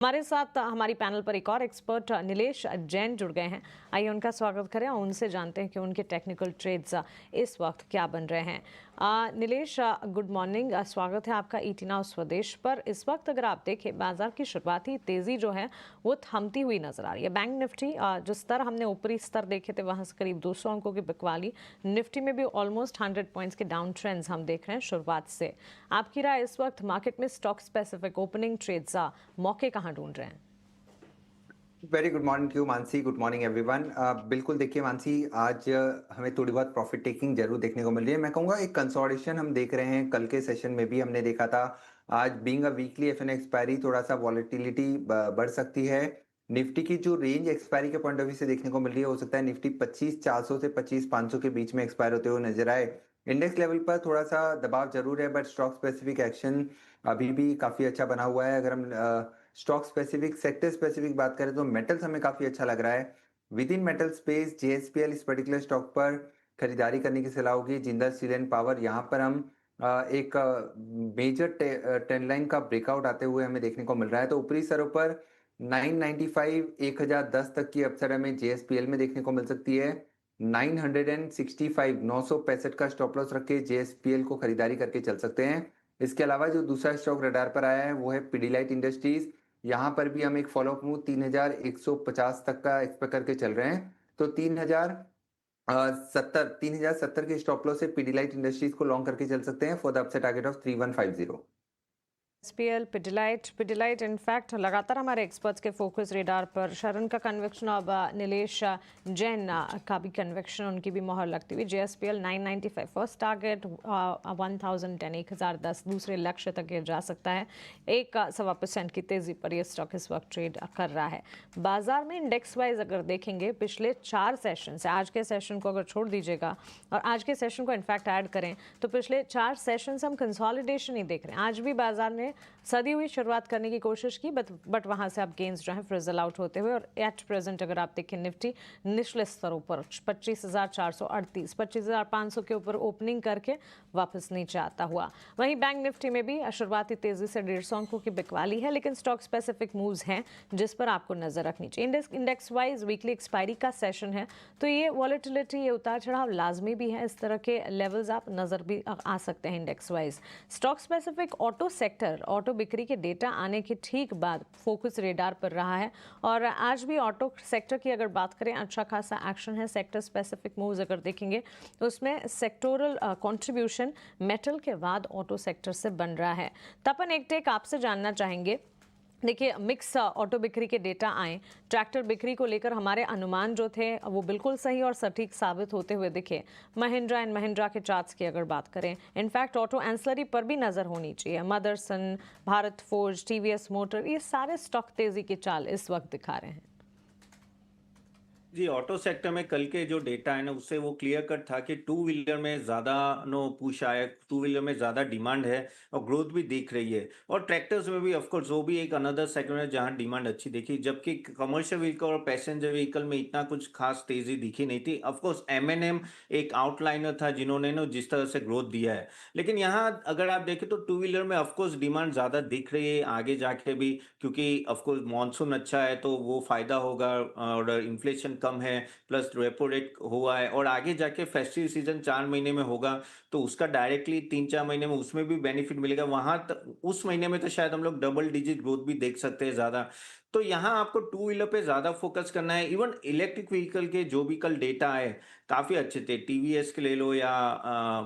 हमारे साथ हमारी पैनल पर एक और एक्सपर्ट नीलेश जैन जुड़ गए हैं। आइए उनका स्वागत करें और उनसे जानते हैं कि उनके टेक्निकल ट्रेड्स इस वक्त क्या बन रहे हैं। Nilesh, good morning. स्वागत है आपका ईटी नाउ स्वदेश पर। इस वक्त अगर आप देखें, बाजार की शुरुआती तेजी जो है वो थमती हुई नजर आ रही है। बैंक निफ्टी जो स्तर हमने ऊपरी स्तर देखे थे वहां से करीब 200 अंकों की बिकवाली, निफ्टी में भी ऑलमोस्ट 100 पॉइंट्स के डाउन ट्रेंड्स हम देख रहे हैं शुरुआत से। आपकी राय, इस वक्त मार्केट में स्टॉक स्पेसिफिक ओपनिंग ट्रेड्स मौके कहाँ ढूंढ रहे हैं? Very good morning to Mansi. Good morning everyone. बिल्कुल देखिए मानसी, आज हमें थोड़ी बहुत प्रॉफिट टेकिंग जरूर देखने को मिल रही है। मैं कहूँगा एक कंसोलिडेशन हम देख रहे हैं। कल के सेशन में भी हमने देखा था। आज बीइंग अ वीकली एफएन एक्सपायरी, थोड़ा सा वॉलेटिलिटी बढ़ सकती है। निफ्टी की जो रेंज एक्सपायरी के पॉइंट ऑफ व्यू से देखने को मिल रही है, हो सकता है निफ्टी 25,400 से 25,500 के बीच में एक्सपायर होते हुए नजर आए। इंडेक्स लेवल पर थोड़ा सा दबाव जरूर है, बट स्टॉक स्पेसिफिक एक्शन अभी भी काफी अच्छा बना हुआ है। अगर हम स्टॉक स्पेसिफिक, सेक्टर स्पेसिफिक बात करें तो मेटल्स हमें काफी अच्छा लग रहा है। With in metal space JSPL इस पर्टिकुलर स्टॉक पर खरीदारी करने की सलाह होगी। जिंदल स्टील एंड पावर, यहाँ पर हम एक मेजर ट्रेंड लाइन का ब्रेकआउट आते हुए हमें देखने को मिल रहा है। तो ऊपरी स्तरों पर 995 1010 तक की अपसाइड हमें जेएसपीएल में देखने को मिल सकती है। 965 965 का स्टॉप लॉस रख के जेएसपीएल को खरीदारी करके चल सकते हैं। इसके अलावा जो दूसरा स्टॉक रडार पर आया है वो है पिडिलाइट इंडस्ट्रीज। यहाँ पर भी हम एक फॉलोअप मूव 3,150 तक का एक्सपेक्ट करके चल रहे हैं। तो 3,070 के स्टॉप लॉस से पिडिलाइट इंडस्ट्रीज को लॉन्ग करके चल सकते हैं for the upside target of 3150। SPL, Pidilite in fact लगातार हमारे एक्सपर्ट्स के फोकस रेडार पर। शरण का कन्वेक्शन, अब नीलेश जैन का भी कन्वेक्शन, उनकी भी मोहर लगती हुई। जेएसपीएल 995 फर्स्ट टारगेट, 1010 1010 दूसरे लक्ष्य तक ये जा सकता है। 1.25% की तेजी पर यह स्टॉक इस वक्त ट्रेड कर रहा है। बाजार में इंडेक्स वाइज अगर देखेंगे, पिछले 4 सेशन से, आज के सेशन को अगर छोड़ दीजिएगा और आज के सेशन को इनफैक्ट ऐड करें तो पिछले 4 सेशन से हम कंसोलिडेशन ही देख रहे हैं। आज भी बाजार ने सदी हुई शुरुआत करने की कोशिश की, बट वहां से अब गेंस जो है फ्रिजल आउट होते हुए, और एट प्रेजेंट अगर आप देखें निफ्टी निचले स्तरों पर 25,438 25,500 के ऊपर ओपनिंग करके वापस नीचे आता हुआ। वहीं बैंक निफ्टी में भी शुरुआती तेजी से 150 अंकों की बिकवाली है, लेकिन स्टॉक स्पेसिफिक मूव्स हैं जिस पर आपको नजर रखनी चाहिए। इंडेक्स वाइज वीकली एक्सपायरी का सेशन है, तो ये वॉलेटिलिटी, ये उतार चढ़ाव लाजमी भी है। इस तरह के लेवल्स आप नजर भी आ सकते हैं index wise. Stock specific auto sector, auto बिक्री के डेटा आने के ठीक बाद फोकस रेडार पर रहा है, और आज भी ऑटो सेक्टर की अगर बात करें, अच्छा खासा एक्शन है। सेक्टर स्पेसिफिक मूव्स अगर देखेंगे तो उसमें सेक्टोरल कंट्रीब्यूशन मेटल के बाद ऑटो सेक्टर से बन रहा है। तपन एक टेक आपसे जानना चाहेंगे। देखिए, मिक्स ऑटो बिक्री के डेटा आए, ट्रैक्टर बिक्री को लेकर हमारे अनुमान जो थे वो बिल्कुल सही और सटीक साबित होते हुए दिखे। महिंद्रा एंड महिंद्रा के चार्ट्स की अगर बात करें, इनफैक्ट ऑटो एंसलरी पर भी नजर होनी चाहिए। Motherson, Bharat forge, TVS motor, ये सारे स्टॉक तेजी की चाल इस वक्त दिखा रहे हैं। जी, ऑटो सेक्टर में कल के जो डेटा है ना, उससे वो क्लियर कट था कि टू व्हीलर में ज़्यादा नो पुश आया, टू व्हीलर में ज़्यादा डिमांड है और ग्रोथ भी दिख रही है। और ट्रैक्टर्स में भी ऑफकोर्स वो भी एक अनदर सेक्टर है जहाँ डिमांड अच्छी दिखी, जबकि कमर्शियल व्हीकल और पैसेंजर व्हीकल में इतना कुछ खास तेज़ी दिखी नहीं थी। ऑफकोर्स M&M एक आउटलाइनर था जिन्होंने ना जिस तरह से ग्रोथ दिया है, लेकिन यहाँ अगर आप देखें तो टू व्हीलर में ऑफकोर्स डिमांड ज़्यादा दिख रही है आगे जाके भी, क्योंकि ऑफकोर्स मानसून अच्छा है तो वो फायदा होगा और इन्फ्लेशन कम है, प्लस रेपो रेट हुआ है और आगे जाके फेस्टिव सीजन 4 महीने में होगा तो उसका डायरेक्टली 3-4 महीने में उसमें भी बेनिफिट मिलेगा। उस महीने में तो शायद हम लोग डबल डिजिट ग्रोथ भी देख सकते हैं ज्यादा। तो यहाँ आपको टू व्हीलर पे ज्यादा फोकस करना है। इवन इलेक्ट्रिक व्हीकल के जो भी कल डेटा आए काफी अच्छे थे, टीवीएस के ले लो या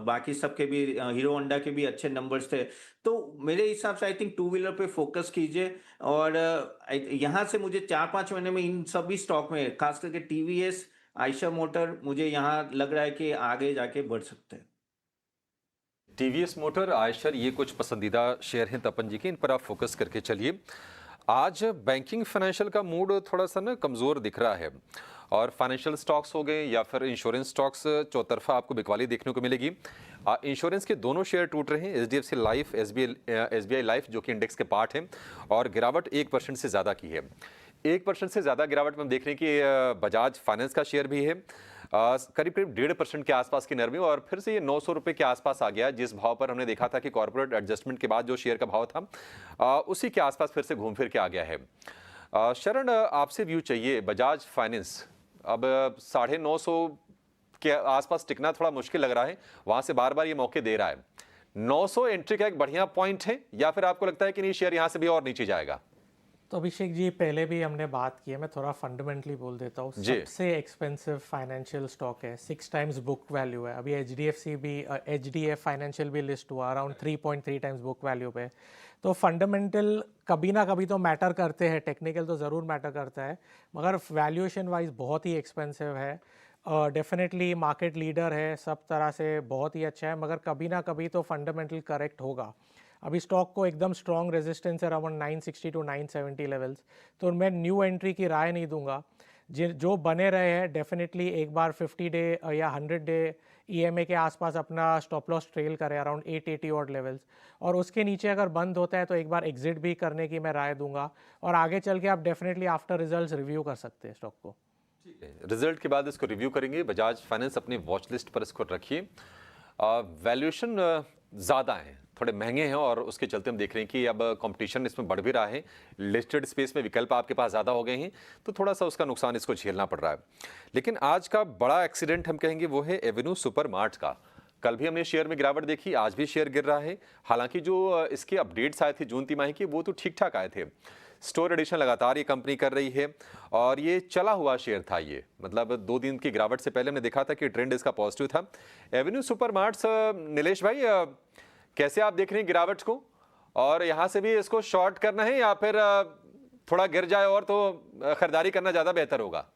बाकी सबके भी, हीरो होंडा के भी अच्छे नंबर्स थे। तो मेरे हिसाब से आई थिंक टू व्हीलर पे फोकस कीजिए। और यहाँ से मुझे 4-5 महीने में इन सभी स्टॉक में, खास करके टीवीएस, आयशर मोटर, मुझे यहाँ लग रहा है कि आगे जाके बढ़ सकते हैं। टीवीएस मोटर, आयशर, ये कुछ पसंदीदा शेयर हैं तपन जी के, इन पर आप फोकस करके चलिए। आज बैंकिंग फाइनेंशियल का मूड थोड़ा सा ना कमज़ोर दिख रहा है, और फाइनेंशियल स्टॉक्स हो गए या फिर इंश्योरेंस स्टॉक्स, चौतरफा आपको बिकवाली देखने को मिलेगी। इंश्योरेंस के दोनों शेयर टूट रहे हैं, एचडीएफसी लाइफ, एसबीआई लाइफ, जो कि इंडेक्स के पार्ट हैं, और गिरावट 1% से ज़्यादा की है। 1% से ज़्यादा गिरावट में हम देख रहे हैं कि बजाज फाइनेंस का शेयर भी है, करीब करीब 1.5% के आसपास की नरमी और फिर से ये 900 रुपए के आसपास आ गया, जिस भाव पर हमने देखा था कि कॉर्पोरेट एडजस्टमेंट के बाद जो शेयर का भाव था उसी के आसपास फिर से घूम फिर के आ गया है। शरण, आपसे व्यू चाहिए बजाज फाइनेंस अब 950 के आसपास टिकना थोड़ा मुश्किल लग रहा है, वहां से बार बार ये मौके दे रहा है। 900 एंट्री का एक बढ़िया पॉइंट है या फिर आपको लगता है कि नहीं शेयर यहां से भी और नीचे जाएगा? तो अभिषेक जी, पहले भी हमने बात की है, मैं थोड़ा फंडामेंटली बोल देता हूँ। जी। सबसे एक्सपेंसिव फाइनेंशियल स्टॉक है, 6 टाइम्स बुक वैल्यू है। अभी HDF फाइनेंशियल भी लिस्ट हुआ अराउंड 3.3 टाइम्स बुक वैल्यू पे। तो फंडामेंटल कभी ना कभी तो मैटर करते हैं, टेक्निकल तो ज़रूर मैटर करता है, मगर वैल्यूएशन वाइज बहुत ही एक्सपेंसिव है। डेफिनेटली मार्केट लीडर है, सब तरह से बहुत ही अच्छा है, मगर कभी ना कभी तो फंडामेंटल करेक्ट होगा। अभी स्टॉक को एकदम स्ट्रॉन्ग रेजिस्टेंस है अराउंड 960 टू 970 लेवल्स, तो मैं न्यू एंट्री की राय नहीं दूंगा। जो बने रहे हैं डेफिनेटली एक बार 50 डे या 100 डे EMA के आसपास अपना स्टॉप लॉस ट्रेल करें अराउंड 880 ऑड लेवल्स, और उसके नीचे अगर बंद होता है तो एक बार एग्जिट भी करने की मैं राय दूंगा। और आगे चल के आप डेफिनेटली आफ्टर रिजल्ट्स रिव्यू कर सकते हैं स्टॉक को। रिजल्ट के बाद इसको रिव्यू करेंगे। बजाज फाइनेंस अपनी वॉच लिस्ट पर इसको रखिए। वैल्यूएशन ज़्यादा है, थोड़े महंगे हैं और उसके चलते हम देख रहे हैं कि अब कंपटीशन इसमें बढ़ भी रहा है। लिस्टेड स्पेस में विकल्प आपके पास ज़्यादा हो गए हैं तो थोड़ा सा उसका नुकसान इसको झेलना पड़ रहा है। लेकिन आज का बड़ा एक्सीडेंट हम कहेंगे वो है एवेन्यू सुपर मार्ट का। कल भी हमने शेयर में गिरावट देखी, आज भी शेयर गिर रहा है। हालांकि जो इसके अपडेट्स आए थे जून तिमाही के वो तो ठीक ठाक आए थे। स्टोर एडिशन लगातार ये कंपनी कर रही है और ये चला हुआ शेयर था। ये मतलब 2 दिन की गिरावट से पहले हमने देखा था कि ट्रेंड इसका पॉजिटिव था। एवेन्यू सुपर मार्ट्स, नीलेश भाई कैसे आप देख रहे हैं गिरावट को, और यहाँ से भी इसको शॉर्ट करना है या फिर थोड़ा गिर जाए और तो खरीदारी करना ज्यादा बेहतर होगा?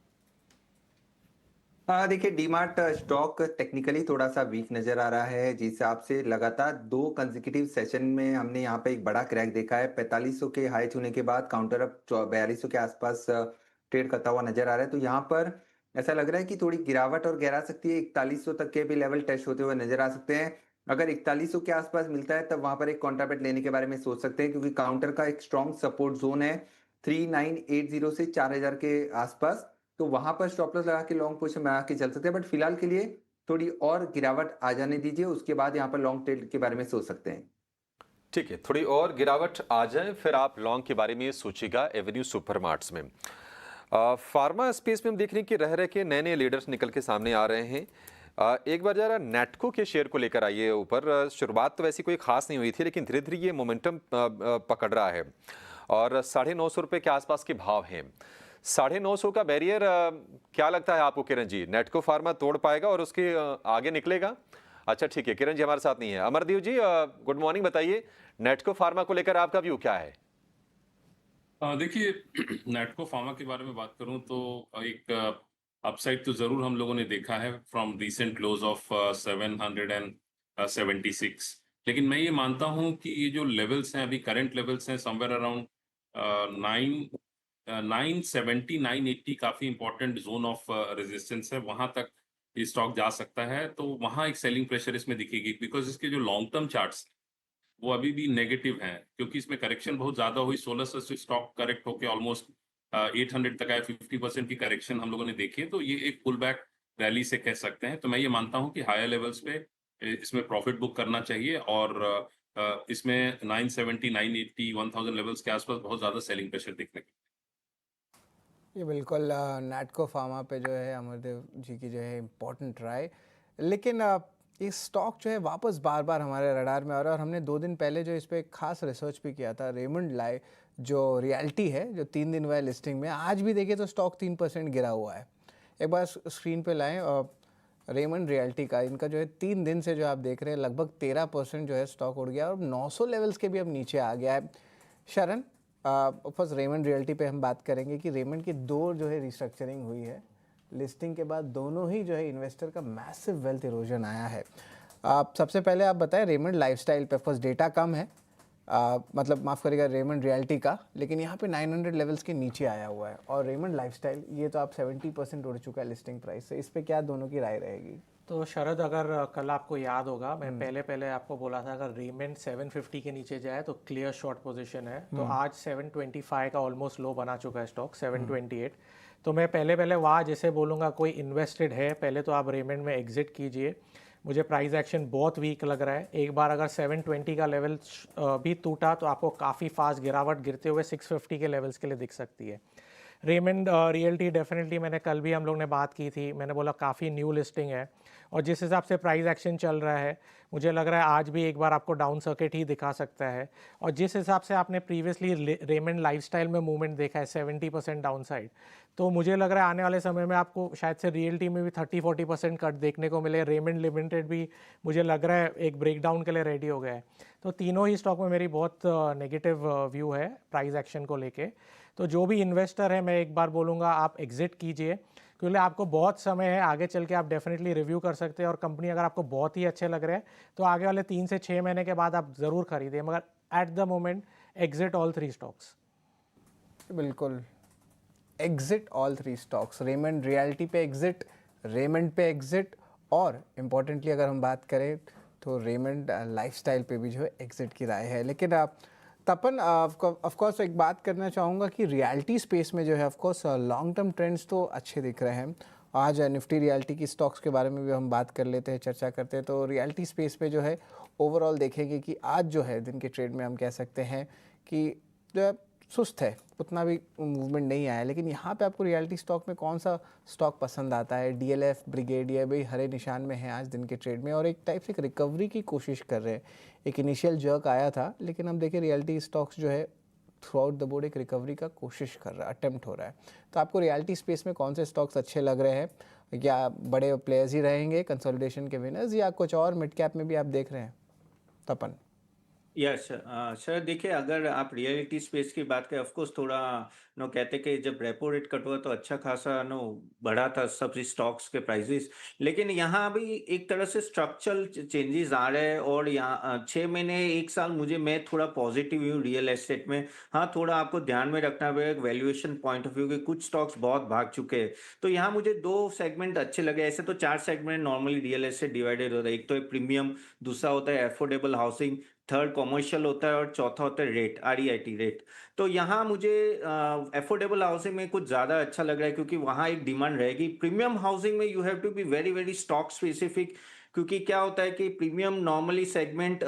देखिए डीमार्ट स्टॉक टेक्निकली थोड़ा सा वीक नजर आ रहा है, जिस हिसाब से लगातार 2 कंसेक्यूटिव सेशन में हमने यहाँ पे एक बड़ा क्रैक देखा है। 4500 के हाई छूने के बाद काउंटर अप 4200 के आसपास ट्रेड करता हुआ नजर आ रहा है। तो यहाँ पर ऐसा लग रहा है कि थोड़ी गिरावट और गहरा सकती है। 4100 तक के भी लेवल टेस्ट होते हुए नजर आ सकते हैं। अगर 4100 के आसपास मिलता है तब वहां पर एक कॉन्ट्राबेट लेने के बारे में सोच सकते हैं, क्योंकि काउंटर का एक स्ट्रॉन्ग सपोर्ट जोन है 3980 से 4000 के आसपास। तो वहां पर स्टॉप लॉस लगा के लॉन्ग पोजीशन बना के चल सकते हैं, बट फिलहाल के लिए थोड़ी और गिरावट आ जाने दीजिए, उसके बाद यहाँ पर लॉन्ग ट्रेड के बारे में सोच सकते हैं। ठीक है, थोड़ी और गिरावट आ जाए फिर आप लॉन्ग के बारे में सोचिएगा एवेन्यू सुपरमार्ट्स में। फार्मा स्पेस में हम देख रहे हैं कि रह रहे के नए नए लीडर्स निकल के सामने आ रहे हैं। एक बार जरा नेटको के शेयर को लेकर आइए ऊपर। शुरुआत तो वैसी कोई खास नहीं हुई थी, लेकिन धीरे धीरे ये मोमेंटम पकड़ रहा है और 950 रुपए के आसपास के भाव हैं। 950 का बैरियर क्या लगता है आपको किरण जी, नेटको फार्मा तोड़ पाएगा और उसके आगे निकलेगा? अच्छा ठीक है, किरण जी हमारे साथ नहीं है। अमरदीप जी गुड मॉर्निंग, बताइए नेटको फार्मा को लेकर आपका व्यू क्या है? देखिए नेटको फार्मा के बारे में बात करूं तो एक अपसाइड तो जरूर हम लोगों ने देखा है फ्रॉम रीसेंट लोज ऑफ 776, लेकिन मैं ये मानता हूं कि ये जो लेवल्स हैं अभी करंट लेवल्स हैं समवेयर अराउंड 970 980 काफी इंपॉर्टेंट जोन ऑफ रेजिस्टेंस है, वहां तक ये स्टॉक जा सकता है। तो वहां एक सेलिंग प्रेशर इसमें दिखेगी, बिकॉज इसके जो लॉन्ग टर्म चार्ट्स वो अभी भी नेगेटिव हैं, क्योंकि इसमें करेक्शन बहुत ज्यादा हुई। 1600 से स्टॉक करेक्ट होकर ऑलमोस्ट 800 तक आया, 50% की करेक्शन हम लोगों ने देखी है। तो ये एक पुल बैक रैली से कह सकते हैं। तो मैं ये मानता हूं कि हायर लेवल्स पे इसमें प्रॉफिट बुक करना चाहिए और इसमें 970 980 1000 लेवल्स के आसपास बहुत ज्यादा सेलिंग प्रेशर देखने को। ये बिल्कुल नेटको फार्मा पे जो है अमरदेव जी की जो है इम्पोर्टेंट राय, लेकिन ये स्टॉक जो है वापस बार बार हमारे रडार में आ रहा है। और हमने 2 दिन पहले जो इस पर खास रिसर्च भी किया था, रेमंड लाई जो रियल्टी है जो 3 दिन हुआ है लिस्टिंग में, आज भी देखिए तो स्टॉक 3% गिरा हुआ है। एक बार स्क्रीन पे लाएं और रेमंड रियल्टी का इनका जो है 3 दिन से जो आप देख रहे हैं लगभग 13% जो है स्टॉक उड़ गया और 900 लेवल्स के भी अब नीचे आ गया है। शरण फर्स्ट रेमंड रियल्टी पे हम बात करेंगे कि रेमंड की 2 जो है रिस्ट्रक्चरिंग हुई है लिस्टिंग के बाद, दोनों ही जो है इन्वेस्टर का मैसिव वेल्थ इरोजन आया है। सबसे पहले आप बताएं रेमंड लाइफस्टाइल पे फर्स्ट डेटा कम है, मतलब माफ़ करिएगा रेमंड रियल्टी का, लेकिन यहाँ पे 900 लेवल्स के नीचे आया हुआ है। और रेमंड लाइफस्टाइल ये तो आप 70% उड़ चुका है लिस्टिंग प्राइस से, इस पे क्या दोनों की राय रहेगी? तो शरद, अगर कल आपको याद होगा, मैं पहले पहले आपको बोला था अगर रेमंड 750 के नीचे जाए तो क्लियर शॉर्ट पोजीशन है। तो आज 725 का ऑलमोस्ट लो बना चुका है स्टॉक, 728। तो मैं पहले पहले वहाँ जैसे बोलूँगा, कोई इन्वेस्टेड है पहले तो आप रेमंड में एग्जिट कीजिए। मुझे प्राइस एक्शन बहुत वीक लग रहा है। एक बार अगर 720 का लेवल भी टूटा तो आपको काफ़ी फास्ट गिरावट गिरते हुए 650 के लेवल्स के लिए दिख सकती है। रेमंड रियल्टी डेफिनेटली, मैंने कल भी हम लोग ने बात की थी, मैंने बोला काफ़ी न्यू लिस्टिंग है और जिस हिसाब से प्राइस एक्शन चल रहा है मुझे लग रहा है आज भी एक बार आपको डाउन सर्किट ही दिखा सकता है। और जिस हिसाब से आपने प्रीवियसली रेमंड लाइफस्टाइल में मूवमेंट देखा है 70% डाउन साइड, तो मुझे लग रहा है आने वाले समय में आपको शायद से रियल्टी में भी 30-40% कट देखने को मिले। रेमंड लिमिटेड भी मुझे लग रहा है एक ब्रेकडाउन के लिए रेडी हो गया है। तो तीनों ही स्टॉक में मेरी बहुत नेगेटिव व्यू है प्राइस एक्शन को लेके। तो जो भी इन्वेस्टर है, मैं एक बार बोलूँगा आप एग्जिट कीजिए, क्योंकि आपको बहुत समय है, आगे चल के आप डेफिनेटली रिव्यू कर सकते हैं। और कंपनी अगर आपको बहुत ही अच्छे लग रहे हैं तो आगे वाले 3 से 6 महीने के बाद आप ज़रूर खरीदें, मगर at the moment exit all 3 stocks. बिल्कुल, exit all 3 stocks. Raymond realty पे एग्जिट, रेमंड पे एग्जिट, और इम्पॉर्टेंटली अगर हम बात करें तो रेमंड लाइफस्टाइल पे भी जो है एग्जिट की राय है। लेकिन तपन, ऑफकोर्स एक बात करना चाहूँगा कि रियल्टी स्पेस में जो है ऑफकोर्स लॉन्ग टर्म ट्रेंड्स तो अच्छे दिख रहे हैं। आज निफ्टी रियल्टी की स्टॉक्स के बारे में भी हम बात कर लेते हैं, चर्चा करते हैं। तो रियल्टी स्पेस पे जो है ओवरऑल देखेंगे कि आज जो है दिन के ट्रेड में हम कह सकते हैं कि जो है सुस्त है, उतना भी मूवमेंट नहीं आया। लेकिन यहाँ पे आपको रियल्टी स्टॉक में कौन सा स्टॉक पसंद आता है? डीएलएफ, ब्रिगेडियर भी हरे निशान में है आज दिन के ट्रेड में और एक टाइप से एक रिकवरी की कोशिश कर रहे हैं। एक इनिशियल जर्क आया था, लेकिन हम देखें रियल्टी स्टॉक्स जो है थ्रू आउट द बोर्ड एक रिकवरी का कोशिश कर रहा है, अटेम्प्ट हो रहा है। तो आपको रियल्टी स्पेस में कौन से स्टॉक्स अच्छे लग रहे हैं? या बड़े प्लेयर्स ही रहेंगे कंसोलिडेशन के विनर्स, या कुछ और मिड कैप में भी आप देख रहे हैं? तपन। यस सर, देखिए अगर आप रियलिटी स्पेस की बात करें, ऑफ कोर्स थोड़ा नो कहते कि जब रेपो रेट कट हुआ तो अच्छा खासा नो बढ़ा था सब स्टॉक्स के प्राइसेस। लेकिन यहाँ भी एक तरह से स्ट्रक्चरल चेंजेस आ रहे हैं और यहाँ 6 महीने 1 साल मैं थोड़ा पॉजिटिव हूँ रियल एस्टेट में। हाँ, थोड़ा आपको ध्यान में रखना पड़ेगा वैल्यूएशन पॉइंट ऑफ व्यू के, कुछ स्टॉक्स बहुत भाग चुके हैं। तो यहाँ मुझे 2 सेगमेंट अच्छे लगे। ऐसे तो 4 segment normally real estate divided होता है। एक तो है प्रीमियम, दूसरा होता है अफोर्डेबल हाउसिंग, थर्ड कॉमर्शियल होता है और चौथा होता है रेट, REIT रेट। तो यहाँ मुझे अफोर्डेबल हाउसिंग में कुछ ज़्यादा अच्छा लग रहा है क्योंकि वहाँ एक डिमांड रहेगी। प्रीमियम हाउसिंग में you have to be very very stock specific, क्योंकि क्या होता है कि प्रीमियम नॉर्मली सेगमेंट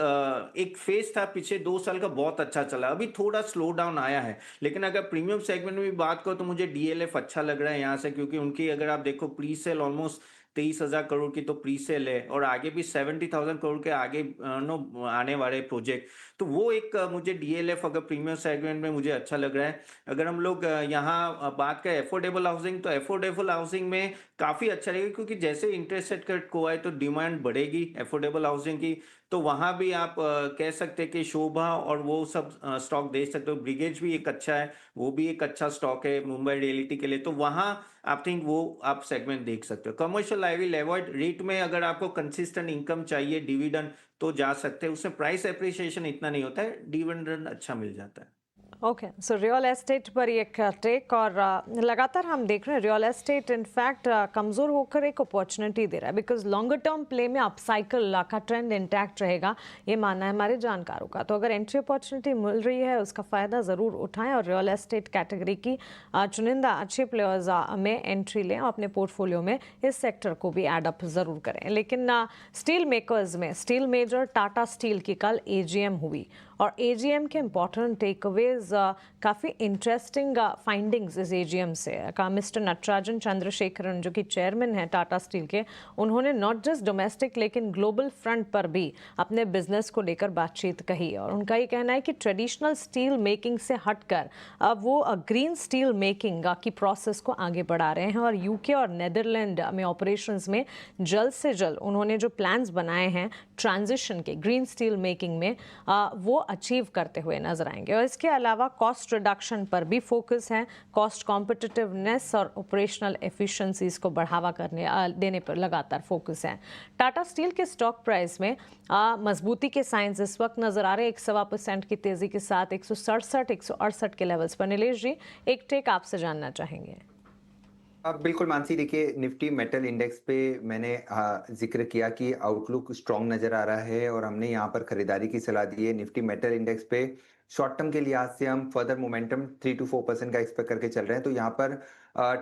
एक फेज था पिछले 2 साल का, बहुत अच्छा चला, अभी थोड़ा स्लो डाउन आया है। लेकिन अगर प्रीमियम सेगमेंट में भी बात करो तो मुझे DLF अच्छा लग रहा है यहाँ से, क्योंकि उनकी अगर आप देखो प्री सेल ऑलमोस्ट 23,000 करोड़ की तो प्री सेल है और आगे भी 70,000 करोड़ के आगे नो आने वाले प्रोजेक्ट। तो वो एक मुझे DLF अगर प्रीमियम सेगमेंट में मुझे अच्छा लग रहा है। अगर हम लोग यहाँ बात करें अफोर्डेबल हाउसिंग, तो अफोर्डेबल हाउसिंग में काफ़ी अच्छा रहेगा क्योंकि जैसे इंटरेस्ट रेट कट को आए तो डिमांड बढ़ेगी अफोर्डेबल हाउसिंग की। तो वहाँ भी आप कह सकते हैं कि शोभा और वो सब स्टॉक दे सकते हो। ब्रिगेड भी एक अच्छा है, वो भी एक अच्छा स्टॉक है मुंबई रियलिटी के लिए। तो वहाँ आप थिंक वो आप सेगमेंट देख सकते हो। Commercial I will avoid. Rate में अगर आपको कंसिस्टेंट इनकम चाहिए, डिविडेंड, तो जा सकते हैं। उसमें प्राइस एप्रिसिएशन इतना नहीं होता है, डिविडेंड अच्छा मिल जाता है। ओके, सो रियल एस्टेट पर एक टेक, और लगातार हम देख रहे हैं रियल एस्टेट इनफैक्ट कमज़ोर होकर एक अपॉर्चुनिटी दे रहा है, बिकॉज लॉन्गर टर्म प्ले में अपसाइकिल का ट्रेंड इंटैक्ट रहेगा, ये मानना है हमारे जानकारों का। तो अगर एंट्री अपॉर्चुनिटी मिल रही है उसका फ़ायदा ज़रूर उठाएं और रियल एस्टेट कैटेगरी की चुनिंदा अच्छे प्लेयर्स में एंट्री लें और अपने पोर्टफोलियो में इस सेक्टर को भी एडअप ज़रूर करें। लेकिन स्टील मेकर्स में स्टील मेजर टाटा स्टील की कल AGM हुई और AGM के इम्पॉर्टेंट टेकअवेज काफ़ी इंटरेस्टिंग फाइंडिंग्स इस AGM से का मिस्टर नटराजन चंद्रशेखरन, जो कि चेयरमैन हैं टाटा स्टील के, उन्होंने नॉट जस्ट डोमेस्टिक लेकिन ग्लोबल फ्रंट पर भी अपने बिजनेस को लेकर बातचीत कही। और उनका ये कहना है कि ट्रेडिशनल स्टील मेकिंग से हटकर अब वो ग्रीन स्टील मेकिंग की प्रोसेस को आगे बढ़ा रहे हैं और UK और नेदरलैंड में ऑपरेशंस में जल्द से जल्द उन्होंने जो प्लान्स बनाए हैं ट्रांजिशन के ग्रीन स्टील मेकिंग में वो अचीव करते हुए नजर आएंगे। और इसके अलावा कॉस्ट रिडक्शन पर भी फोकस है, कॉस्ट कॉम्पिटिटिवनेस और ऑपरेशनल एफिशिएंसीज को बढ़ावा देने पर लगातार फोकस है। टाटा स्टील के स्टॉक प्राइस में मजबूती के साइंस इस वक्त नजर आ रहे हैं। 1.25% की तेजी के साथ 167, 168 के लेवल्स पर। नीलेश जी, एक टेक आपसे जानना चाहेंगे। बिल्कुल मानसी, देखिए निफ्टी मेटल इंडेक्स पे मैंने जिक्र किया कि आउटलुक स्ट्रांग नजर आ रहा है और हमने यहाँ पर खरीदारी की सलाह दी है। निफ्टी मेटल इंडेक्स पे शॉर्ट टर्म के लिहाज से हम फर्दर मोमेंटम 3 to 4% का एक्सपेक्ट करके चल रहे हैं। तो यहाँ पर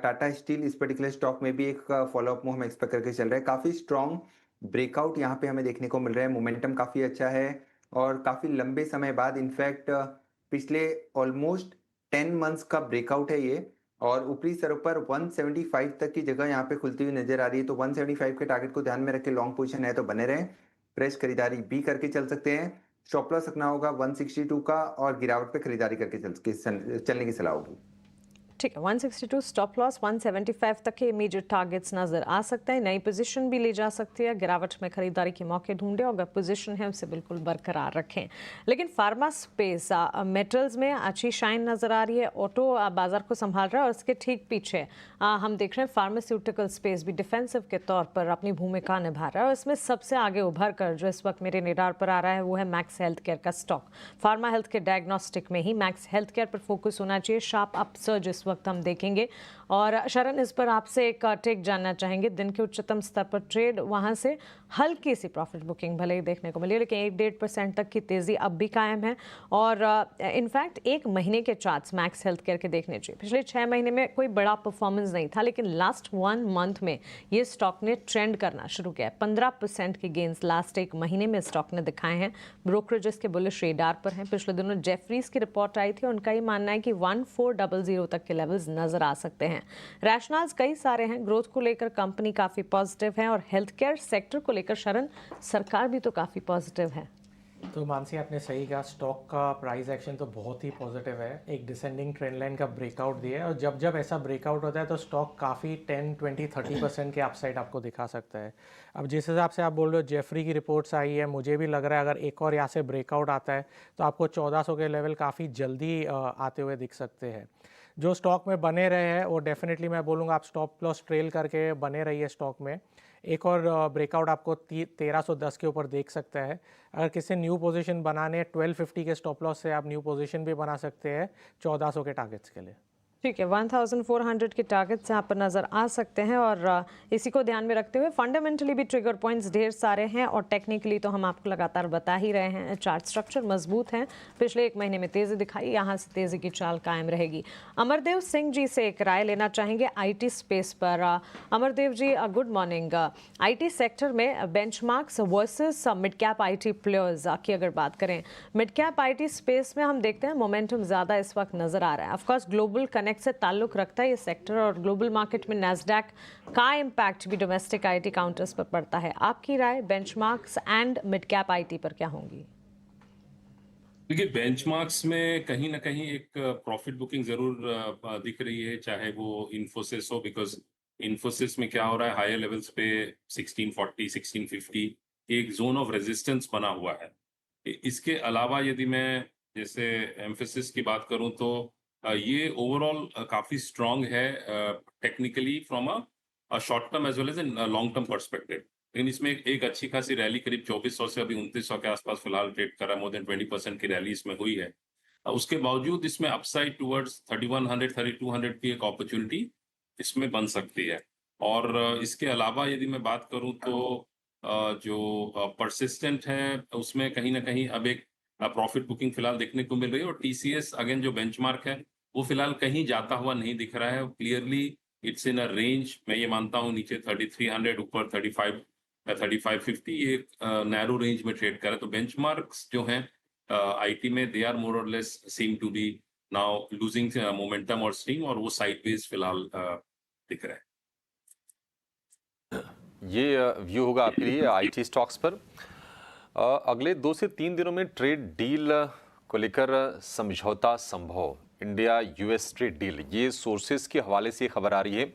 टाटा स्टील इस पर्टिकुलर स्टॉक में भी एक फॉलोअप मूव हम एक्सपेक्ट करके चल रहे हैं। काफी स्ट्रांग ब्रेकआउट यहाँ पे हमें देखने को मिल रहा है, मोमेंटम काफी अच्छा है और काफी लंबे समय बाद, इनफैक्ट पिछले ऑलमोस्ट 10 मंथ्स का ब्रेकआउट है ये और ऊपरी स्तरों पर 175 तक की जगह यहाँ पे खुलती हुई नजर आ रही है। तो 175 के टारगेट को ध्यान में रख के लॉन्ग पोजीशन है तो बने रहें, फ्रेश खरीदारी भी करके चल सकते हैं। स्टॉप लॉस रखना होगा 162 का और गिरावट पे खरीदारी करके चलने की सलाह होगी। ठीक है, 162 स्टॉप लॉस, 175 तक के इमीडिएट टारगेट्स नजर आ सकते हैं। नई पोजीशन भी ली जा सकती है, गिरावट में खरीदारी के मौके ढूंढें और अगर पोजीशन है उसे बिल्कुल बरकरार रखें। लेकिन फार्मा स्पेस, मेटल्स में अच्छी शाइन नजर आ रही है। ऑटो बाजार को संभाल रहा है और इसके ठीक पीछे हम देख रहे हैं फार्मास्यूटिकल स्पेस भी डिफेंसिव के तौर पर अपनी भूमिका निभा रहा है और इसमें सबसे आगे उभर कर जो इस वक्त मेरे निडार पर आ रहा है वो है मैक्स हेल्थ केयर का स्टॉक। फार्मा हेल्थ के डायग्नोस्टिक में ही मैक्स हेल्थ केयर पर फोकस होना चाहिए। शार्प अपसर्ज इस वक्त हम देखेंगे और शरण, इस पर आपसे एक टेक जानना चाहेंगे। दिन के उच्चतम स्तर पर ट्रेड, वहां से हल्की सी प्रॉफिट बुकिंग भले ही देखने को मिली लेकिन 1-1.5% तक की तेजी अब भी कायम है और इनफैक्ट एक महीने के चार्ट्स मैक्स हेल्थ केयर के देखने चाहिए। पिछले 6 महीने में कोई बड़ा परफॉर्मेंस नहीं था लेकिन लास्ट 1 मंथ में ये स्टॉक ने ट्रेंड करना शुरू किया। 15% के गेंस लास्ट एक महीने में स्टॉक ने दिखाए हैं। ब्रोकरेजेस के बुलिश रेडार पर हैं। पिछले दिनों जेफरीज की रिपोर्ट आई थी, उनका ही मानना है कि 1400 तक के लेवल्स नजर आ सकते हैं। रैशनल्स कई सारे हैं। ग्रोथ को लेकर कंपनी काफी पॉजिटिव है और हेल्थ केयर सेक्टर को लेकर शरण सरकार भी तो काफी पॉजिटिव है। तो मानसी, आपने सही कहा, स्टॉक का प्राइस एक्शन तो बहुत ही पॉजिटिव है। एक डिसेंडिंग ट्रेंड लाइन का ब्रेकआउट दिया है और जब जब ऐसा ब्रेकआउट होता है तो स्टॉक काफ़ी 10, 20, 30% के अपसाइड आपको दिखा सकता है। अब जिस हिसाब से आप बोल रहे हो जेफरी की रिपोर्ट्स आई है, मुझे भी लग रहा है अगर एक और यहाँ से ब्रेकआउट आता है तो आपको 1400 के लेवल काफ़ी जल्दी आते हुए दिख सकते हैं। जो स्टॉक में बने रहे हैं वो डेफिनेटली मैं बोलूँगा आप स्टॉप लॉस ट्रेल करके बने रहिए स्टॉक में। एक और ब्रेकआउट आपको 1310 के ऊपर देख सकता है। अगर किसी न्यू पोजीशन बनाने 1250 के स्टॉप लॉस से आप न्यू पोजीशन भी बना सकते हैं 1400 के टारगेट्स के लिए। ठीक है, 1400 के टारगेट्स यहाँ पर नज़र आ सकते हैं और इसी को ध्यान में रखते हुए फंडामेंटली भी ट्रिगर पॉइंट्स ढेर सारे हैं और टेक्निकली तो हम आपको लगातार बता ही रहे हैं। चार्ट स्ट्रक्चर मजबूत है, पिछले 1 महीने में तेज़ी दिखाई, यहाँ से तेज़ी की चाल कायम रहेगी। अमरदेव सिंह जी से एक राय लेना चाहेंगे आईटी स्पेस पर। अमरदेव जी, गुड मॉर्निंग। आईटी सेक्टर में benchmarks versus mid cap IT players की अगर बात करें, मिड कैप आईटी स्पेस में हम देखते हैं मोमेंटम ज़्यादा इस वक्त नज़र आ रहा है। ऑफकोर्स ग्लोबल से ताल्लुक रखता है ये सेक्टर और ग्लोबल मार्केट में नैस्डैक का इम्पैक्ट भी डोमेस्टिक आईटी काउंटर्स पर पड़ता है। आपकी राय benchmarks and mid cap IT पर क्या होंगी? देखिए, बेंचमार्क्स में कहीं ना कहीं एक प्रॉफिट बुकिंग जरूर दिख रही है, चाहे वो इन्फोसिस हो, बिकॉज इन्फोसिस में क्या हो रहा है, हायर लेवल्स पे 1640 1650 एक जोन ऑफ रेजिस्टेंस बना हुआ है। इसके अलावा यदि मैं जैसे एम्फेसिस की बात करूं तो ये ओवरऑल काफी स्ट्रांग है technically from a short term as well as long term perspective. लेकिन इसमें एक अच्छी खासी रैली करीब 2400 से अभी 2900 के आसपास फिलहाल ट्रेड कर रहा है। मोर देन 20% की रैली इसमें हुई है। उसके बावजूद इसमें अपसाइड टुवर्ड्स 3100 3200 की एक अपॉर्चुनिटी इसमें बन सकती है। और इसके अलावा यदि मैं बात करूं तो जो परसिस्टेंट है उसमें कहीं ना कहीं अब एक प्रॉफिट बुकिंग फिलहाल देखने को मिल रही है। और टीसीएस अगेन जो बेंचमार्क है वो फिलहाल कहीं जाता हुआ नहीं दिख रहा है। Clearly it's in a range, मैं ये मानता हूँ नीचे 3300 ऊपर 3550 ये नैरो रेंज में ट्रेड कर रहा है। तो बेंचमार्क्स जो हैं आईटी में दे आर मोर और less seem to be now losing momentum और स्टीम, और वो साइडवेज फिलहाल दिख रहा है। ये व्यू होगा आपके लिए आईटी स्टॉक्स पर। अगले 2 से 3 दिनों में ट्रेड डील को लेकर समझौता संभव, इंडिया यूएस ट्रेड डील, ये सोर्सेज के हवाले से खबर आ रही है।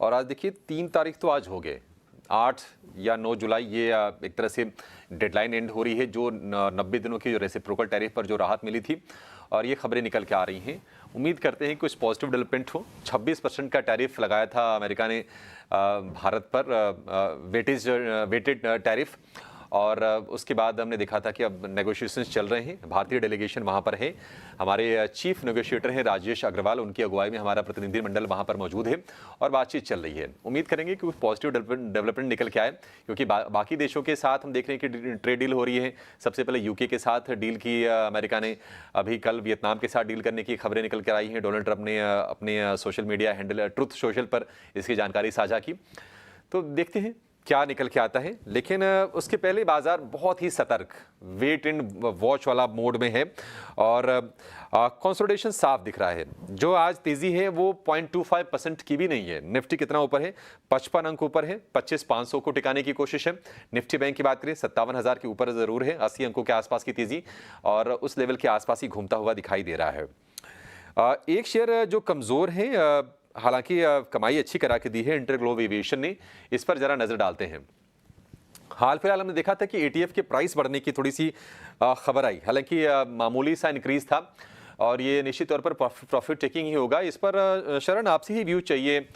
और आज देखिए 3 तारीख तो आज हो गए, 8 या 9 जुलाई ये एक तरह से डेडलाइन एंड हो रही है, जो 90 दिनों की जो रेसिप्रोकल टैरिफ पर जो राहत मिली थी, और ये खबरें निकल के आ रही हैं। उम्मीद करते हैं कुछ पॉजिटिव डेवलपमेंट हो। 26% का टैरिफ लगाया था अमेरिका ने भारत पर, वेटेड टैरिफ, और उसके बाद हमने देखा था कि अब नेगोशिएशंस चल रहे हैं। भारतीय डेलीगेशन वहाँ पर है, हमारे चीफ नेगोशिएटर हैं राजेश अग्रवाल, उनकी अगुवाई में हमारा प्रतिनिधिमंडल वहाँ पर मौजूद है और बातचीत चल रही है। उम्मीद करेंगे कि कुछ पॉजिटिव डेवलपमेंट निकल के आए, क्योंकि बाकी देशों के साथ हम देख रहे हैं कि ट्रेड डील हो रही है। सबसे पहले यूके के साथ डील की अमेरिका ने, अभी कल वियतनाम के साथ डील करने की खबरें निकल कर आई हैं। डोनाल्ड ट्रंप ने अपने social media handle truth social पर इसकी जानकारी साझा की। तो देखते हैं क्या निकल के आता है, लेकिन उसके पहले बाजार बहुत ही सतर्क, वेट एंड वॉच वाला मोड में है और कंसोलिडेशन साफ दिख रहा है। जो आज तेजी है वो 0.25% की भी नहीं है। निफ्टी कितना ऊपर है? 55 अंक ऊपर है, 25,500 को टिकाने की कोशिश है। निफ्टी बैंक की बात करें 57,000 के ऊपर जरूर है, 80 अंकों के आसपास की तेजी और उस लेवल के आसपास ही घूमता हुआ दिखाई दे रहा है। एक शेयर जो कमजोर है, हालांकि कमाई अच्छी करा के दी है, इंटरग्लोब एविएशन ने, इस पर जरा नजर डालते हैं। हाल फिलहाल हमने देखा था कि एटीएफ के प्राइस बढ़ने की थोड़ी सी खबर आई, हालांकि मामूली सा इंक्रीज था और ये निश्चित तौर पर प्रॉफिट टेकिंग ही होगा। इस पर शरण आपसे ही व्यू चाहिए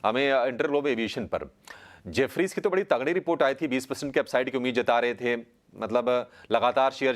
हमें इंटरग्लोब एविएशन पर। जेफरीज की तो बड़ी तगड़ी रिपोर्ट आई थी, 20% के अपसाइड की उम्मीद जता रहे थे, मतलब लगातार शेयर